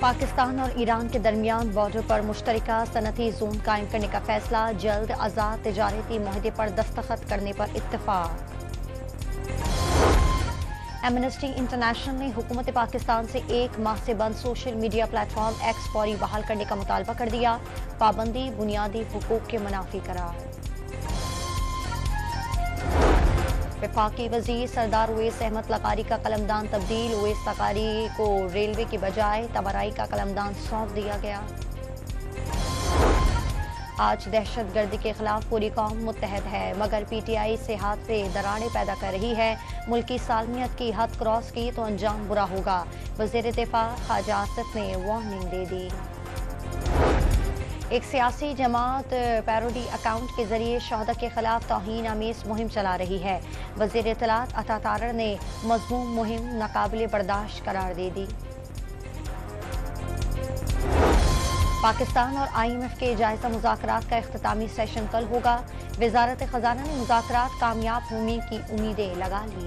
पाकिस्तान और ईरान के दरमियान बॉर्डर पर मुश्तरका सनती जोन कायम करने का फैसला, जल्द आज़ाद तिजारती मुआहदे पर दस्तखत करने पर इत्तफाक। एमनेस्टी इंटरनेशनल ने हुकूमत पाकिस्तान से 1 माह से बंद सोशल मीडिया प्लेटफॉर्म एक्स फौरी बहाल करने का मुतालबा कर दिया। पाबंदी बुनियादी हुकूक के मुनाफी करार। वफाकी वजीर सरदार उवैस अहमद लकारी का कलमदान तब्दील, उवैस लकारी को रेलवे की बजाय तबराई का कलमदान सौंप दिया गया। आज दहशत गर्दी के खिलाफ पूरी कौम मुत्तहद है, मगर PTI से हाथ से दरारें पैदा कर रही है। मुल्की सालमियत की हद क्रॉस की तो अंजाम बुरा होगा, वज़ीर दिफा ख्वाजा आसिफ ने वार्निंग दे दी। एक सियासी जमात पैरोडी अकाउंट के जरिए शहदा के खिलाफ तौहीन आमीज मुहिम चला रही है। वज़ीर इत्तलात अता तारड़ ने मज़मूम मुहिम नाकाबिले बर्दाश्त करार दे दी। पाकिस्तान और IMF के जायजा मुज़ाकरात का इख्तितामी सेशन कल होगा। वज़ारत खजाना ने मुज़ाकरात कामयाब होने की उम्मीदें लगा ली।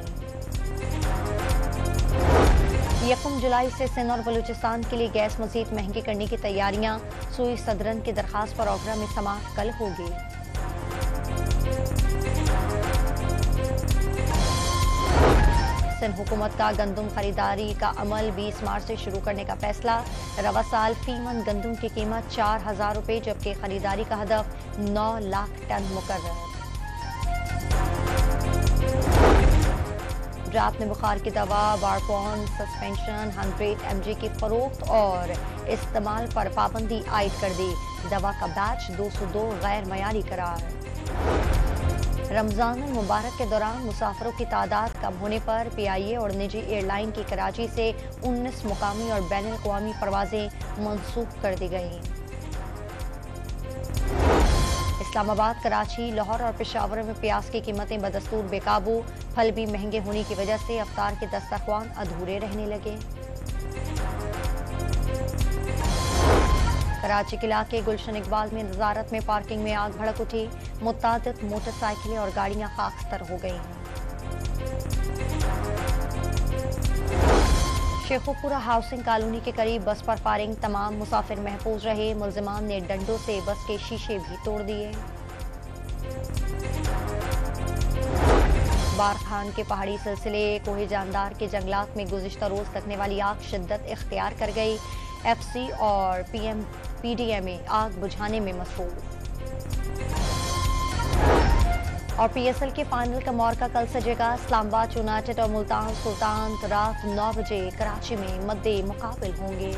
1 जुलाई से सिंध और बलूचिस्तान के लिए गैस मज़ीद महंगी करने की तैयारियां, सूई सदरन की दरखास्त पर ओगरा में समाअत कल होगी। सिंध हुकूमत का गंदम खरीदारी का अमल 20 मार्च से शुरू करने का फैसला। रवा साल फीमन गंदम की कीमत 4,000 रुपये, जबकि खरीदारी का हदफ 9 लाख टन मुकर्रर। रात में बुखार की दवा वारफॉन सस्पेंशन 100 mg की फरोख्त और इस्तेमाल पर पाबंदी आयद कर दी। दवा का बैच 202 गैर मयारी करार। रमजान मुबारक के दौरान मुसाफिरों की तादाद कम होने पर PIA और निजी एयरलाइन की कराची से 19 मुकामी और बैनुल अक़वामी परवाजें मनसूख कर दी गईं। इस्लामाबाद, कराची, लाहौर और पेशावर में प्याज की कीमतें बदस्तूर बेकाबू। फल भी महंगे होने की वजह से अफ्तार के दस्तरख्वान अधूरे रहने लगे। कराची के इलाके गुलशन इकबाल में नजारत में पार्किंग में आग भड़क उठी। मुतादिद मोटरसाइकिलें और गाड़ियां खाकस्तर हो गई। शेखुपुरा हाउसिंग कॉलोनी के करीब बस पर फायरिंग, तमाम मुसाफिर महफूज रहे। मुल्जिमान ने डंडों से बस के शीशे भी तोड़ दिए। बारखान के पहाड़ी सिलसिले कोहे जानदार के जंगलात में गुज़िश्ता रोज लगने वाली आग शिद्दत इख्तियार कर गई। FC और PDMA आग बुझाने में मसरूफ। और PSL के फाइनल का मौका कल सजेगा। इस्लामाबाद यूनाइटेड और मुल्तान सुल्तान रात 9 बजे कराची में मद्दे मुकाबिल होंगे।